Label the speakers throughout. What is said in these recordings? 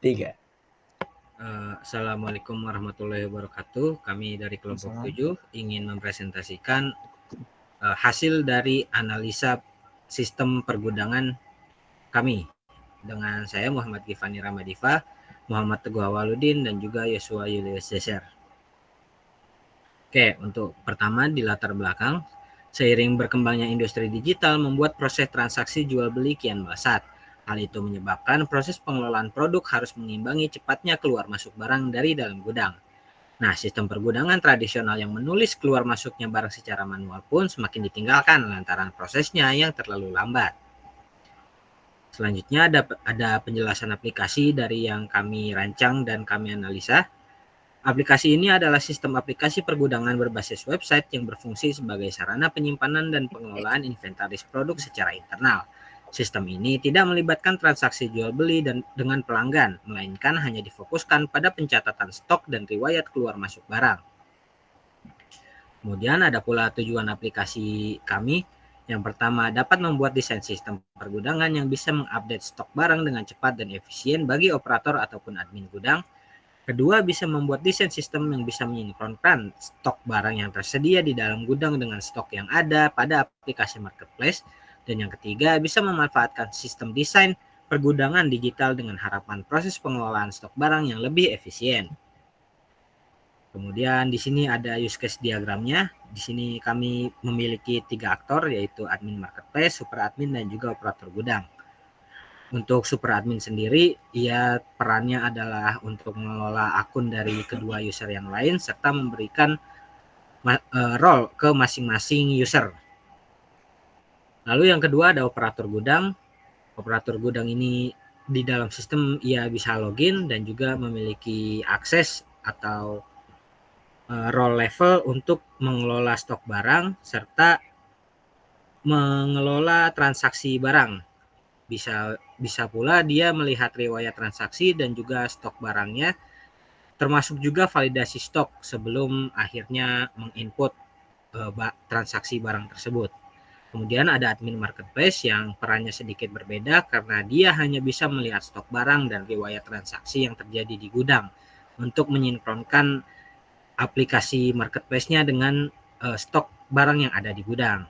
Speaker 1: 3.
Speaker 2: Assalamualaikum warahmatullahi wabarakatuh. Kami dari kelompok 7 ingin mempresentasikan hasil dari analisa sistem pergudangan kami dengan saya Muhammad Gifani Ramadifa, Muhammad Teguh Awaludin, dan juga Yosua Julius Deser. Oke, untuk pertama di latar belakang, seiring berkembangnya industri digital membuat proses transaksi jual beli kian melesat. Hal itu menyebabkan proses pengelolaan produk harus mengimbangi cepatnya keluar masuk barang dari dalam gudang. Nah, sistem pergudangan tradisional yang menulis keluar masuknya barang secara manual pun semakin ditinggalkan lantaran prosesnya yang terlalu lambat. Selanjutnya ada penjelasan aplikasi dari yang kami rancang dan kami analisa. Aplikasi ini adalah sistem aplikasi pergudangan berbasis website yang berfungsi sebagai sarana penyimpanan dan pengelolaan inventaris produk secara internal. Sistem ini tidak melibatkan transaksi jual beli dengan pelanggan, melainkan hanya difokuskan pada pencatatan stok dan riwayat keluar masuk barang. Kemudian ada pula tujuan aplikasi kami. Yang pertama, dapat membuat desain sistem pergudangan yang bisa mengupdate stok barang dengan cepat dan efisien bagi operator ataupun admin gudang. Kedua, bisa membuat desain sistem yang bisa menyinkronkan stok barang yang tersedia di dalam gudang dengan stok yang ada pada aplikasi marketplace. Dan yang ketiga, bisa memanfaatkan sistem desain pergudangan digital dengan harapan proses pengelolaan stok barang yang lebih efisien. Kemudian di sini ada use case diagramnya. Di sini kami memiliki 3 aktor, yaitu admin marketplace, super admin, dan juga operator gudang. Untuk super admin sendiri, ia perannya adalah untuk mengelola akun dari kedua user yang lain serta memberikan role ke masing-masing user. Lalu yang kedua ada operator gudang. Operator gudang ini di dalam sistem ia bisa login dan juga memiliki akses atau role level untuk mengelola stok barang serta mengelola transaksi barang. Bisa pula dia melihat riwayat transaksi dan juga stok barangnya, termasuk juga validasi stok sebelum akhirnya menginput transaksi barang tersebut. Kemudian ada admin marketplace yang perannya sedikit berbeda karena dia hanya bisa melihat stok barang dan riwayat transaksi yang terjadi di gudang untuk menyinkronkan aplikasi marketplace-nya dengan stok barang yang ada di gudang.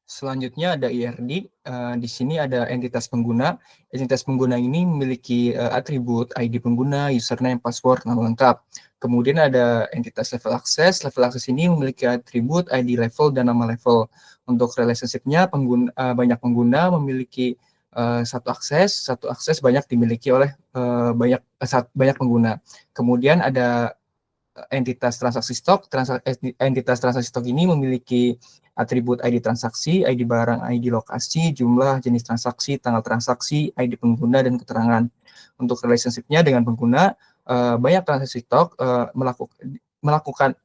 Speaker 3: Selanjutnya ada IRD. Di sini ada entitas pengguna. Entitas pengguna ini memiliki atribut ID pengguna, username, password, nama lengkap. Kemudian ada entitas level akses. Level akses ini memiliki atribut ID level dan nama level. Untuk relationship-nya, banyak pengguna memiliki satu akses banyak dimiliki oleh banyak pengguna. Kemudian ada entitas transaksi stok. Entitas transaksi stok ini memiliki atribut ID transaksi, ID barang, ID lokasi, jumlah, jenis transaksi, tanggal transaksi, ID pengguna, dan keterangan. Untuk relationship-nya dengan pengguna, banyak transaksi stok melakukan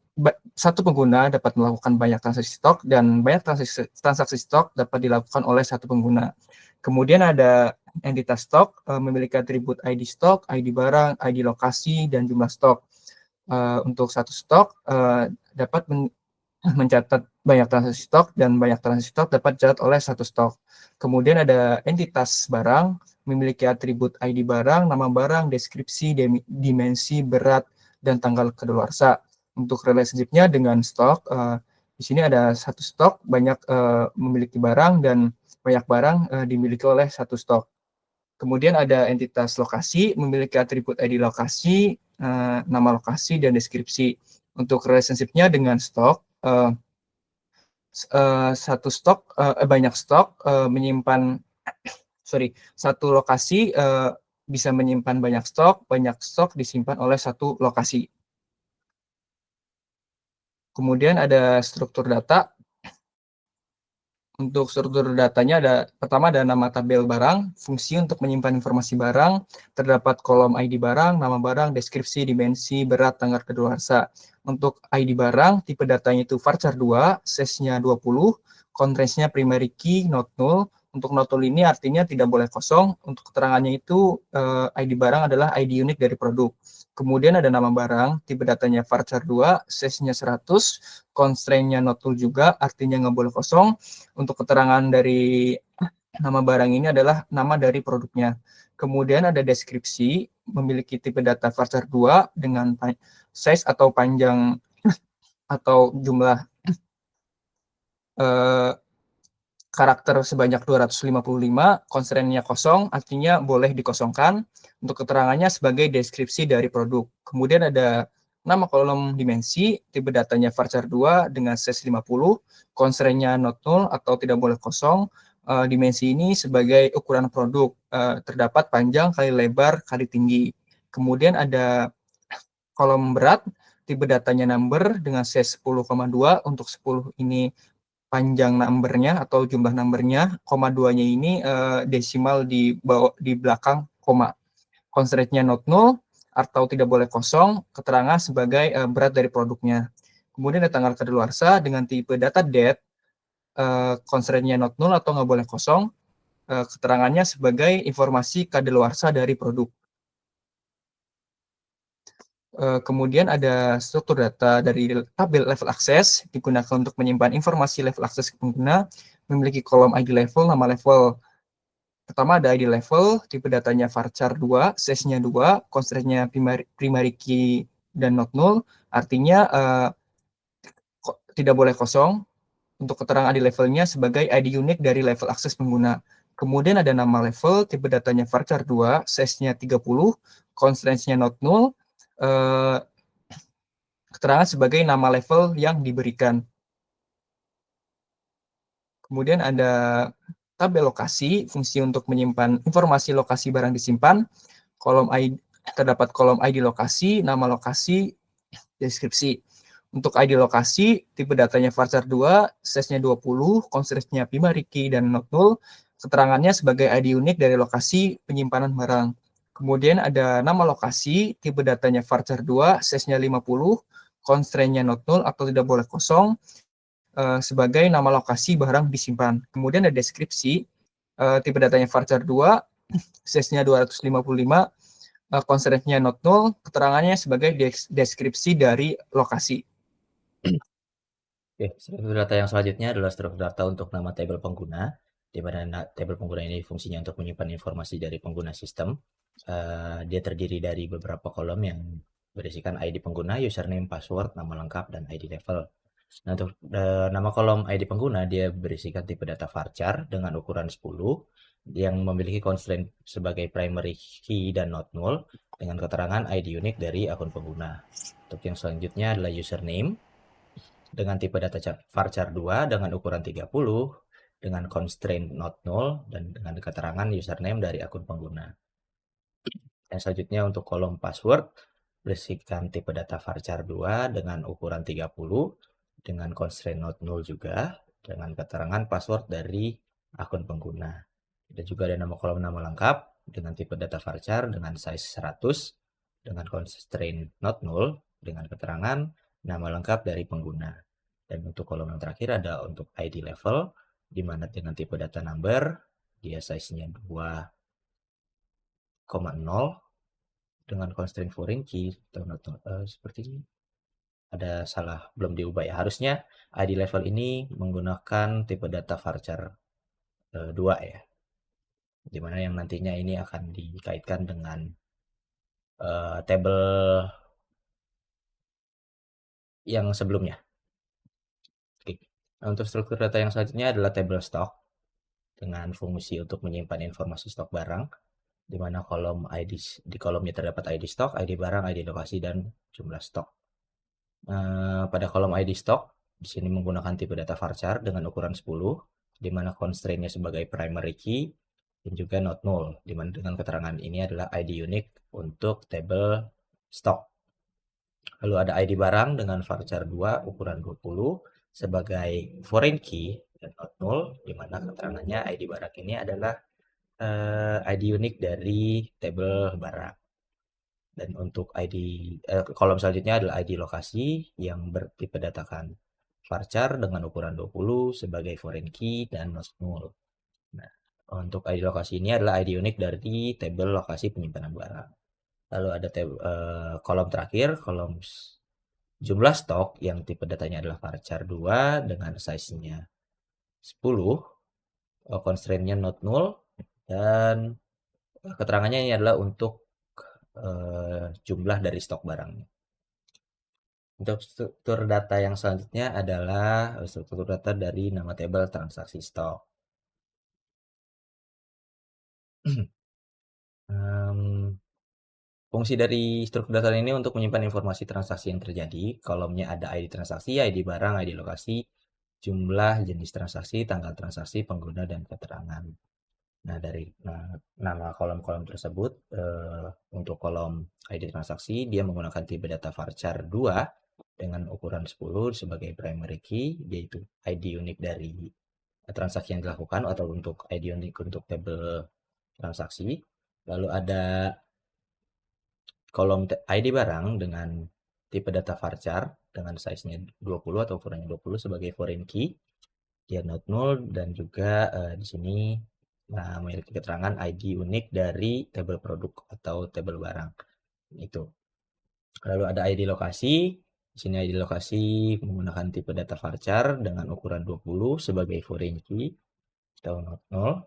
Speaker 3: satu pengguna dapat melakukan banyak transaksi stok dan banyak transaksi stok dapat dilakukan oleh satu pengguna. Kemudian ada entitas stok memiliki atribut ID stok, ID barang, ID lokasi, dan jumlah stok. Untuk satu stok dapat mencatat banyak transaksi stok dan banyak transaksi stok dapat dicatat oleh satu stok. Kemudian ada entitas barang memiliki atribut ID barang, nama barang, deskripsi, dimensi, berat, dan tanggal kedaluarsa. Untuk relationship-nya dengan stok, di sini ada satu stok banyak memiliki barang dan banyak barang dimiliki oleh satu stok. Kemudian ada entitas lokasi memiliki atribut ID lokasi, nama lokasi, dan deskripsi. Untuk relationship-nya dengan stok, banyak stok menyimpan satu lokasi bisa menyimpan banyak stok disimpan oleh satu lokasi. Kemudian ada struktur data. Untuk struktur datanya pertama ada nama tabel barang, fungsi untuk menyimpan informasi barang, terdapat kolom ID barang, nama barang, deskripsi, dimensi, berat, tanggal kedaluarsa. Untuk ID barang, tipe datanya itu varchar 2, size-nya 20, constraints-nya primary key, not null. Untuk not null ini artinya tidak boleh kosong. Untuk keterangannya itu ID barang adalah ID unik dari produk. Kemudian ada nama barang, tipe datanya varchar 2, size-nya 100, constraint-nya not null juga, artinya nggak boleh kosong. Untuk keterangan dari Nama barang ini adalah nama dari produknya. Kemudian ada deskripsi, memiliki tipe data varchar 2 dengan size atau panjang atau jumlah karakter sebanyak 255, constraint-nya kosong, artinya boleh dikosongkan. Untuk keterangannya sebagai deskripsi dari produk. Kemudian ada nama kolom dimensi, tipe datanya varchar 2 dengan size 50, constraint-nya not null atau tidak boleh kosong. Dimensi ini sebagai ukuran produk, terdapat panjang kali lebar kali tinggi. Kemudian ada kolom berat, tipe datanya number dengan size 10,2, untuk 10 ini panjang numbernya atau jumlah numbernya, koma 2-nya ini desimal di belakang koma. Constraint-nya not null atau tidak boleh kosong, keterangan sebagai berat dari produknya. Kemudian ada tanggal kadaluarsa dengan tipe data date, constraint-nya not null atau nggak boleh kosong, keterangannya sebagai informasi kadaluarsa dari produk. Kemudian ada struktur data dari tabel level akses, digunakan untuk menyimpan informasi level akses ke pengguna, memiliki kolom ID level, nama level. Pertama ada ID level, tipe datanya varchar 2, size-nya 2, constraint-nya primary key dan not null, artinya tidak boleh kosong. Untuk keterangan ID levelnya sebagai ID unik dari level akses pengguna. Kemudian ada nama level, tipe datanya varchar 2, size-nya 30, constraint-nya not null, keterangan sebagai nama level yang diberikan. Kemudian ada tabel lokasi, fungsi untuk menyimpan informasi lokasi barang disimpan. Kolom ID, terdapat kolom ID lokasi, nama lokasi, deskripsi. Untuk ID lokasi, tipe datanya varchar 2, size-nya 20, constraint-nya primary key dan not null, keterangannya sebagai ID unik dari lokasi penyimpanan barang. Kemudian ada nama lokasi, tipe datanya varchar 2, size-nya 50, constraint-nya not null atau tidak boleh kosong, sebagai nama lokasi barang disimpan. Kemudian ada deskripsi, tipe datanya varchar 2, size-nya 255, constraint-nya not null, keterangannya sebagai deskripsi dari lokasi.
Speaker 1: Oke, struktur data yang selanjutnya adalah struktur data untuk nama tabel pengguna, di mana tabel pengguna ini fungsinya untuk menyimpan informasi dari pengguna sistem. Dia terdiri dari beberapa kolom yang berisikan ID pengguna, username, password, nama lengkap, dan ID level. Nah, untuk nama kolom ID pengguna, dia berisikan tipe data varchar dengan ukuran 10, yang memiliki constraint sebagai primary key dan not null, dengan keterangan ID unik dari akun pengguna. Untuk yang selanjutnya adalah username, dengan tipe data varchar 2 dengan ukuran 30, dengan constraint not null, dan dengan keterangan username dari akun pengguna. Yang selanjutnya untuk kolom password, berisikan tipe data varchar 2 dengan ukuran 30, dengan constraint not null juga, dengan keterangan password dari akun pengguna. Dan juga ada nama kolom nama lengkap, dengan tipe data varchar dengan size 100, dengan constraint not null, dengan keterangan nama lengkap dari pengguna. Dan untuk kolom yang terakhir ada untuk ID level, di mana dengan tipe data number, dia size-nya 2,0, dengan constraint foreign key, seperti ini. Ada salah, belum diubah ya. Harusnya ID level ini menggunakan tipe data varchar 2 ya. Dimana yang nantinya ini akan dikaitkan dengan tabel yang sebelumnya. Oke. Nah, untuk struktur data yang selanjutnya adalah tabel stok dengan fungsi untuk menyimpan informasi stok barang, di mana kolom ID, di kolomnya terdapat ID stok, ID barang, ID lokasi, dan jumlah stok. Pada kolom ID stok, di sini menggunakan tipe data varchar dengan ukuran 10, di mana constraint-nya sebagai primary key, dan juga not null, di mana dengan keterangan ini adalah ID unik untuk tabel stok. Lalu ada ID barang dengan varchar 2 ukuran 20 sebagai foreign key dan not null, di mana keterangannya ID barang ini adalah ID unik dari tabel barang. Dan untuk ID kolom selanjutnya adalah ID lokasi yang bertipe datakan varchar dengan ukuran 20 sebagai foreign key dan not null. Nah, untuk ID lokasi ini adalah ID unik dari tabel lokasi penyimpanan barang. Lalu ada kolom terakhir, kolom jumlah stok yang tipe datanya adalah varchar 2 dengan size-nya 10, constraint-nya not null, dan keterangannya ini adalah untuk jumlah dari stok barangnya. Untuk struktur data yang selanjutnya adalah struktur data dari nama tabel transaksi stok. Fungsi dari struktur data ini untuk menyimpan informasi transaksi yang terjadi. Kolomnya ada ID transaksi, ID barang, ID lokasi, jumlah, jenis transaksi, tanggal transaksi, pengguna, dan keterangan. Nah, dari nama kolom-kolom tersebut, untuk kolom ID transaksi, dia menggunakan tipe data varchar 2 dengan ukuran 10 sebagai primary key, yaitu ID unik dari transaksi yang dilakukan atau untuk ID unik untuk tabel transaksi. Lalu ada kolom ID barang dengan tipe data varchar dengan size-nya 20 atau ukurannya 20 sebagai foreign key. Dia not null, dan juga di sini memiliki keterangan ID unik dari tabel produk atau tabel barang. Itu. Lalu ada ID lokasi. Di sini ID lokasi menggunakan tipe data varchar dengan ukuran 20 sebagai foreign key atau not null.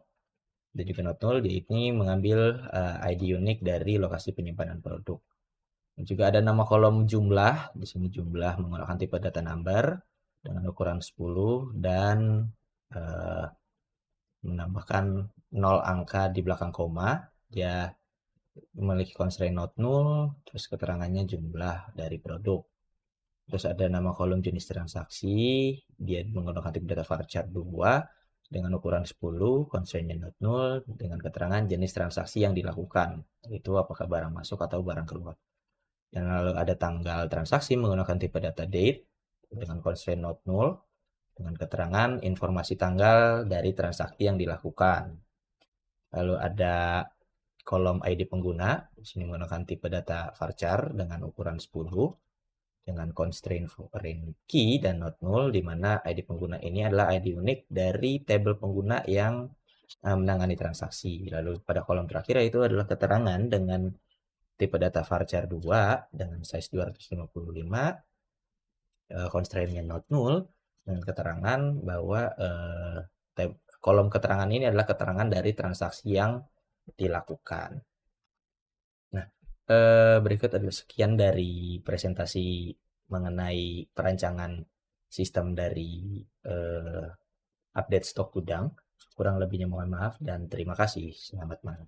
Speaker 1: Dan juga not null, dia ini mengambil ID unik dari lokasi penyimpanan produk. Dan juga ada nama kolom jumlah. Di sini jumlah menggunakan tipe data number dengan ukuran 10 dan menambahkan 0 angka di belakang koma. Dia memiliki constraint not null, terus keterangannya jumlah dari produk. Terus ada nama kolom jenis transaksi, dia menggunakan tipe data varchar 2 dengan ukuran 10, constraint-nya not null, dengan keterangan jenis transaksi yang dilakukan, itu apakah barang masuk atau barang keluar. Dan lalu ada tanggal transaksi menggunakan tipe data date dengan constraint not null, dengan keterangan informasi tanggal dari transaksi yang dilakukan. Lalu ada kolom ID pengguna, di sini menggunakan tipe data varchar dengan ukuran 10 dengan constraint foreign key dan not null, di mana ID pengguna ini adalah ID unik dari tabel pengguna yang menangani transaksi. Lalu pada kolom terakhir itu adalah keterangan dengan tipe data varchar 2 dengan size 255, constraint-nya not null, dengan keterangan bahwa kolom keterangan ini adalah keterangan dari transaksi yang dilakukan. Nah, berikut adalah sekian dari presentasi mengenai perancangan sistem dari update stok gudang. Kurang lebihnya mohon maaf dan terima kasih. Selamat malam.